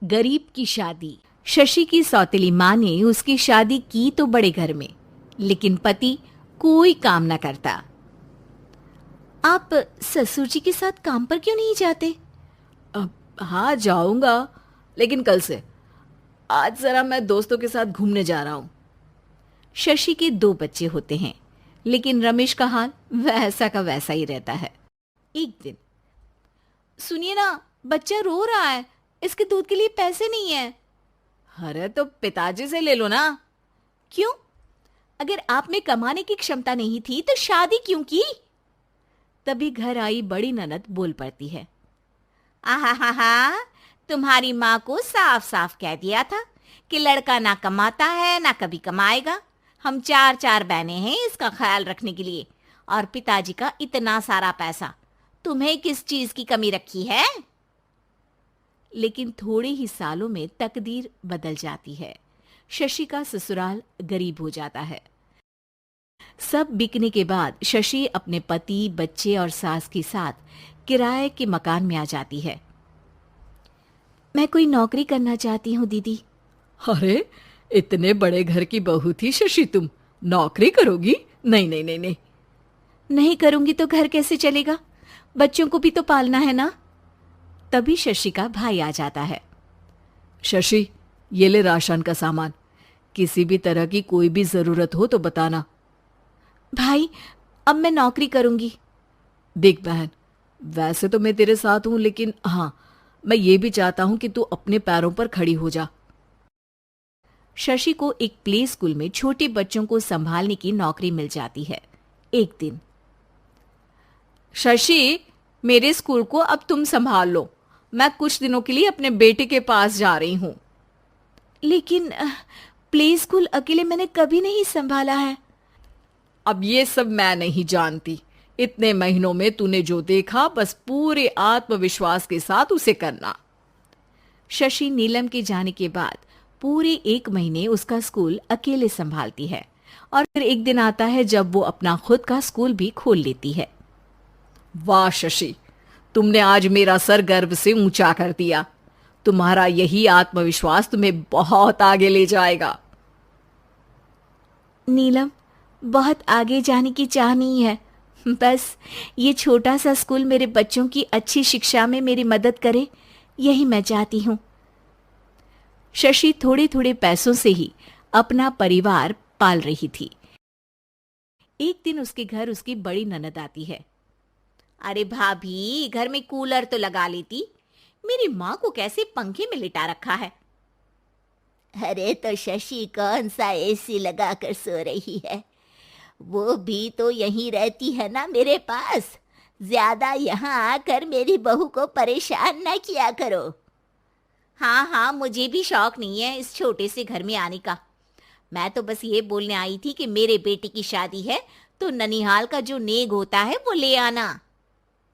गरीब की शादी। शशि की सौतेली माँ ने उसकी शादी की तो बड़े घर में, लेकिन पति कोई काम न करता। आप ससुर जी के साथ काम पर क्यों नहीं जाते? हाँ जाऊंगा, लेकिन कल से। आज जरा मैं दोस्तों के साथ घूमने जा रहा हूँ। शशि के 2 बच्चे होते हैं, लेकिन रमेश का हाल वैसा का वैसा ही रहता है। एक दिन, सुनिए ना, बच्चा रो रहा है, इसके दूध के लिए पैसे नहीं है। अरे तो पिताजी से ले लो ना। क्यों? अगर आप में कमाने की क्षमता नहीं थी तो शादी क्यों की? तभी घर आई बड़ी ननद बोल पड़ती है। आहा हा हा, तुम्हारी माँ को साफ साफ कह दिया था कि लड़का ना कमाता है ना कभी कमाएगा। हम 4 बहनें हैं इसका ख्याल रखने के लिए, और पिताजी का इतना सारा पैसा, तुम्हें किस चीज की कमी रखी है? लेकिन थोड़े ही सालों में तकदीर बदल जाती है। शशि का ससुराल गरीब हो जाता है। सब बिकने के बाद शशि अपने पति, बच्चे और सास के साथ किराए के मकान में आ जाती है। मैं कोई नौकरी करना चाहती हूँ दीदी। अरे इतने बड़े घर की बहू थी शशि, तुम नौकरी करोगी? नहीं नहीं नहीं नहीं। नहीं करूंगी तो घर कैसे चलेगा? बच्चों को भी तो पालना है ना। तभी शशि का भाई आ जाता है। शशि, ये ले राशन का सामान, किसी भी तरह की कोई भी जरूरत हो तो बताना। भाई, अब मैं नौकरी करूंगी। देख बहन, वैसे तो मैं तेरे साथ हूं, लेकिन हाँ, मैं ये भी चाहता हूं कि तू अपने पैरों पर खड़ी हो जा। शशि को एक प्ले स्कूल में छोटे बच्चों को संभालने की नौकरी मिल जाती है। एक दिन, शशि, मेरे स्कूल को अब तुम संभाल लो। मैं कुछ दिनों के लिए अपने बेटे के पास जा रही हूं। लेकिन प्ले स्कूल अकेले मैंने कभी नहीं संभाला है। अब ये सब मैं नहीं जानती। इतने महीनों में तूने जो देखा, बस पूरे आत्मविश्वास के साथ उसे करना। शशि नीलम के जाने के बाद पूरे 1 महीने उसका स्कूल अकेले संभालती है, और फिर एक दिन आता है जब वो अपना खुद का स्कूल भी खोल लेती है। वाह शशि, तुमने आज मेरा सर गर्व से ऊंचा कर दिया। तुम्हारा यही आत्मविश्वास तुम्हें बहुत आगे ले जाएगा। नीलम, बहुत आगे जाने की चाह नहीं है, बस ये छोटा सा स्कूल मेरे बच्चों की अच्छी शिक्षा में मेरी मदद करे, यही मैं चाहती हूँ। शशि थोड़े थोड़े पैसों से ही अपना परिवार पाल रही थी। एक दिन उसके घर उसकी बड़ी ननद आती है। अरे भाभी, घर में कूलर तो लगा लेती, मेरी माँ को कैसे पंखे में लिटा रखा है? अरे तो शशि कौन सा एसी लगा कर सो रही है? वो भी तो यहीं रहती है ना मेरे पास। ज्यादा यहाँ आकर मेरी बहू को परेशान न किया करो। हाँ हाँ, मुझे भी शौक नहीं है इस छोटे से घर में आने का। मैं तो बस ये बोलने आई थी कि मेरे बेटे की शादी है तो ननिहाल का जो नेग होता है वो ले आना।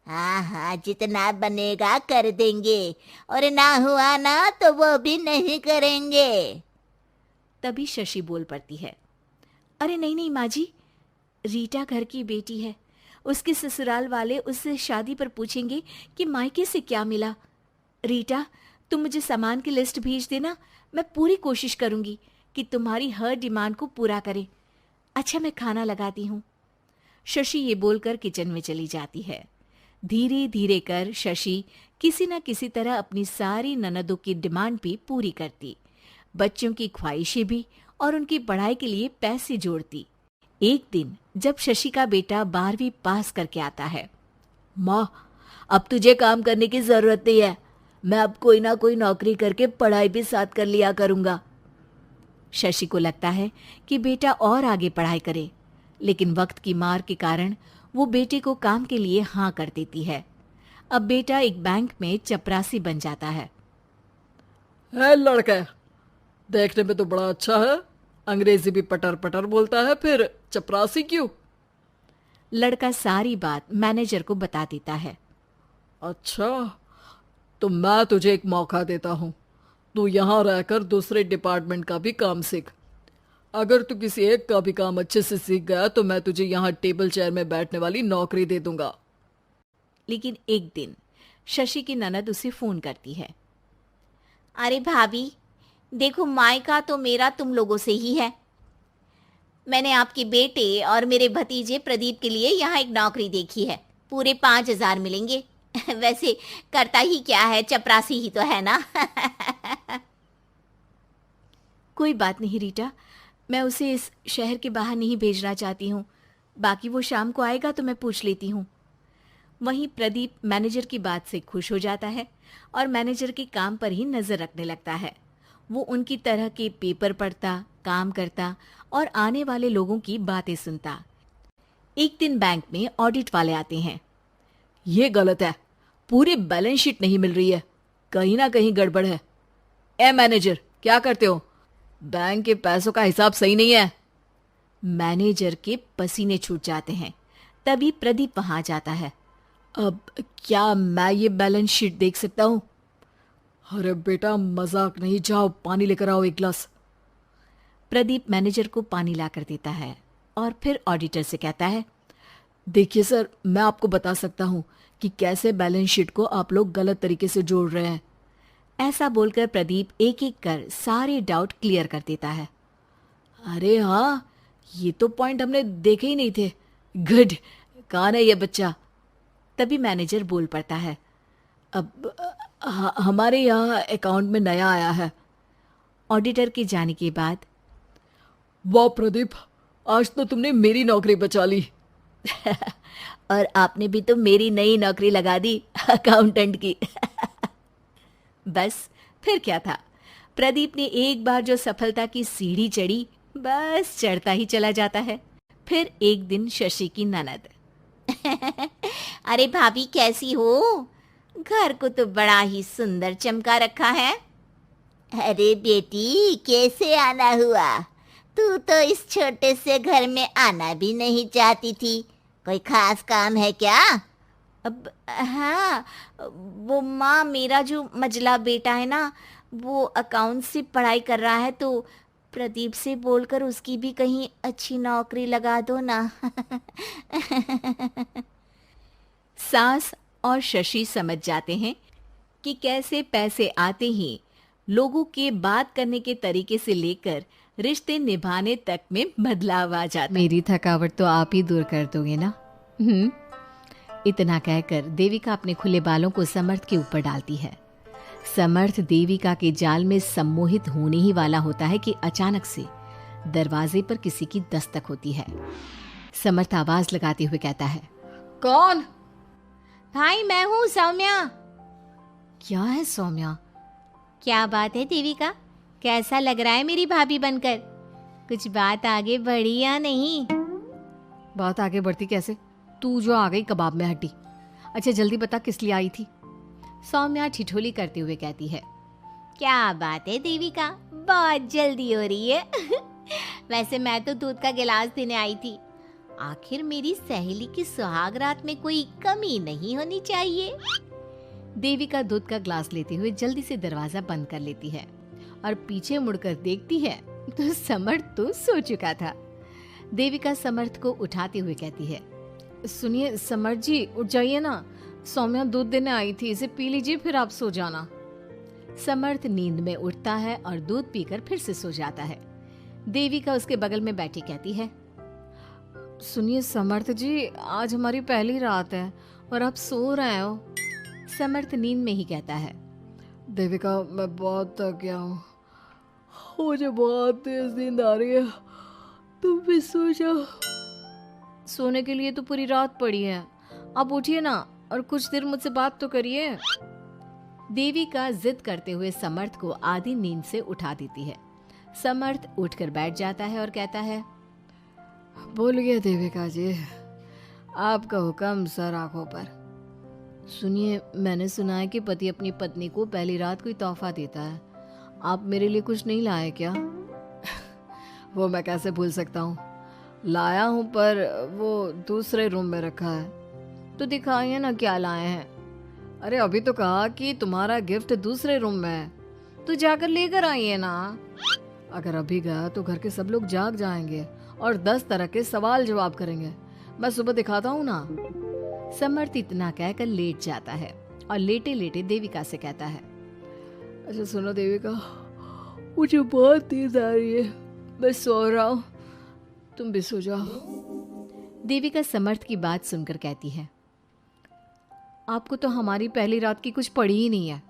हाँ हाँ, जितना बनेगा कर देंगे, और ना हुआ ना तो वो भी नहीं करेंगे। तभी शशि बोल पड़ती है। अरे नहीं नहीं माँ जी, रीटा घर की बेटी है, उसके ससुराल वाले उससे शादी पर पूछेंगे कि मायके से क्या मिला। रीटा, तुम मुझे सामान की लिस्ट भेज देना, मैं पूरी कोशिश करूंगी कि तुम्हारी हर डिमांड को पूरा करे। अच्छा, मैं खाना लगाती हूँ। शशि ये बोलकर किचन में चली जाती है। धीरे धीरे कर शशि किसी न किसी तरह अपनी सारी ननदों की डिमांड भी पूरी करती, बच्चों की ख्वाहिशें भी, और उनकी पढ़ाई के लिए पैसे जोड़ती। एक दिन जब शशि का बेटा 12वीं पास करके आता है। माँ, अब तुझे काम करने की जरूरत नहीं है। मैं अब कोई ना कोई नौकरी करके पढ़ाई भी साथ कर लिया करूंगा। शशि को लगता है कि बेटा और आगे पढ़ाई करे, लेकिन वक्त की मार के कारण वो बेटे को काम के लिए हाँ कर देती है। अब बेटा एक बैंक में चपरासी बन जाता है। लड़का देखने में तो बड़ा अच्छा है, अंग्रेजी भी पटर पटर बोलता है, फिर चपरासी क्यों? लड़का सारी बात मैनेजर को बता देता है। अच्छा, तो मैं तुझे एक मौका देता हूँ। तू यहाँ रहकर दूसरे डिपार्टमेंट का भी काम सीख। अगर तू किसी एक का भी काम अच्छे से सीख गया तो मैं तुझे यहाँ टेबल चेयर में बैठने वाली नौकरी दे दूंगा। लेकिन एक दिन शशि की ननद उसे फोन करती है। अरे भाभी, देखो मायका तो मेरा तुम लोगों से ही है। मैंने आपके बेटे और मेरे भतीजे प्रदीप के लिए यहाँ एक नौकरी देखी है, पूरे 5,000 मिलेंगे। वैसे करता ही क्या है, चपरासी ही तो है ना। कोई बात नहीं रीटा, मैं उसे इस शहर के बाहर नहीं भेजना चाहती हूँ। बाकी वो शाम को आएगा तो मैं पूछ लेती हूँ। वहीं प्रदीप मैनेजर की बात से खुश हो जाता है और मैनेजर के काम पर ही नजर रखने लगता है। वो उनकी तरह के पेपर पढ़ता, काम करता और आने वाले लोगों की बातें सुनता। एक दिन बैंक में ऑडिट वाले आते हैं। ये गलत है, पूरी बैलेंस शीट नहीं मिल रही है, कहीं ना कहीं गड़बड़ है। ए मैनेजर, क्या करते हो? बैंक के पैसों का हिसाब सही नहीं है। मैनेजर के पसीने छूट जाते हैं। तभी प्रदीप वहां जाता है। अब क्या मैं ये बैलेंस शीट देख सकता हूँ? अरे बेटा मजाक नहीं, जाओ पानी लेकर आओ 1 गिलास। प्रदीप मैनेजर को पानी लाकर देता है और फिर ऑडिटर से कहता है, देखिए सर, मैं आपको बता सकता हूँ कि कैसे बैलेंस शीट को आप लोग गलत तरीके से जोड़ रहे हैं। ऐसा बोलकर प्रदीप एक एक कर सारे डाउट क्लियर कर देता है। अरे हाँ, ये तो पॉइंट हमने देखे ही नहीं थे। गुड, कौन है ये बच्चा? तभी मैनेजर बोल पड़ता है, अब हमारे यहाँ अकाउंट में नया आया है। ऑडिटर के जाने के बाद, वाह प्रदीप, आज तो तुमने मेरी नौकरी बचा ली। और आपने भी तो मेरी नई नौकरी लगा दी, अकाउंटेंट की। बस फिर क्या था, प्रदीप ने एक बार जो सफलता की सीढ़ी चढ़ी, बस चढ़ता ही चला जाता है। फिर एक दिन शशि की ननद, अरे भाभी कैसी हो? घर को तो बड़ा ही सुंदर चमका रखा है। अरे बेटी, कैसे आना हुआ? तू तो इस छोटे से घर में आना भी नहीं चाहती थी, कोई खास काम है क्या? अब हाँ, वो माँ, मेरा जो मजला बेटा है ना, वो अकाउंट से पढ़ाई कर रहा है, तो प्रदीप से बोलकर उसकी भी कहीं अच्छी नौकरी लगा दो ना। सास और शशि समझ जाते हैं कि कैसे पैसे आते ही लोगों के बात करने के तरीके से लेकर रिश्ते निभाने तक में बदलाव आ जाता है। मेरी थकावट तो आप ही दूर कर दोगे ना? इतना कहकर देविका अपने खुले बालों को समर्थ के ऊपर डालती है। समर्थ देविका के जाल में सम्मोहित होने ही वाला होता है कि अचानक से दरवाजे पर किसी की दस्तक होती है। समर्थ आवाज लगाते हुए कहता है, कौन? भाई मैं हूँ, सौम्या। क्या है सौम्या? क्या बात है देविका, कैसा लग रहा है मेरी भाभी बनकर? कुछ बात आगे बढ़ी या नहीं? बात आगे बढ़ती कैसे? तू जो आ गई कबाब में हड्डी। अच्छा जल्दी बता, किस लिए आई थी? सौम्या ठिठोली करते हुए कहती है, क्या बात है देविका, बहुत जल्दी हो रही है। वैसे मैं तो दूध का गिलास देने आई थी। आखिर मेरी सहेली की सुहाग रात में कोई कमी नहीं होनी चाहिए। देविका दूध का ग्लास लेते हुए जल्दी से दरवाजा बंद कर लेती है और पीछे मुड़कर देखती है तो समर्थ तो सो चुका था। देविका समर्थ को उठाते हुए कहती है, सुनिए समर्थ जी, उठ जाइए ना, सौम्या दूध देने आई थी, इसे पी लीजिए फिर आप सो जाना। समर्थ नींद में उठता है और दूध पीकर फिर से सो जाता है। देविका उसके बगल में बैठी कहती है, सुनिए समर्थ जी, आज हमारी पहली रात है और आप सो रहे हो। समर्थ नींद में ही कहता है, देविका मैं बहुत थक गया हूँ, मुझे बहुत तेज नींद आ रही है, तुम भी सो जाओ। सोने के लिए तो पूरी रात पड़ी है, आप उठिए ना और कुछ देर मुझसे बात तो करिए। देविका जिद करते हुए समर्थ को आधी नींद से उठा देती है। समर्थ उठकर बैठ जाता है और कहता है, बोलिए देविका जी, आपका हुक्म सर आंखों पर। सुनिए, मैंने सुना है कि पति अपनी पत्नी को पहली रात कोई तोहफा देता है, आप मेरे लिए कुछ नहीं लाए क्या? वो मैं कैसे भूल सकता हूँ, लाया हूँ पर वो दूसरे रूम में रखा है। तो दिखाइए ना क्या लाए हैं। अरे अभी तो कहा कि तुम्हारा गिफ्ट दूसरे रूम में है, तो जाकर लेकर आइए ना। अगर अभी गया तो घर के सब लोग जाग जाएंगे और 10 तरह के सवाल जवाब करेंगे। मैं सुबह दिखाता हूँ ना। समर्थ इतना कहकर लेट जाता है और लेटे लेटे देविका से कहता है, अच्छा सुनो देविका, मुझे बहुत नींद आ रही है, मैं सो रहा हूँ, तुम भी सो जाओ। देविका समर्थ की बात सुनकर कहती है, आपको तो हमारी पहली रात की कुछ पड़ी ही नहीं है।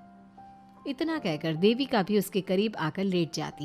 इतना कहकर देविका भी उसके करीब आकर लेट जाती है।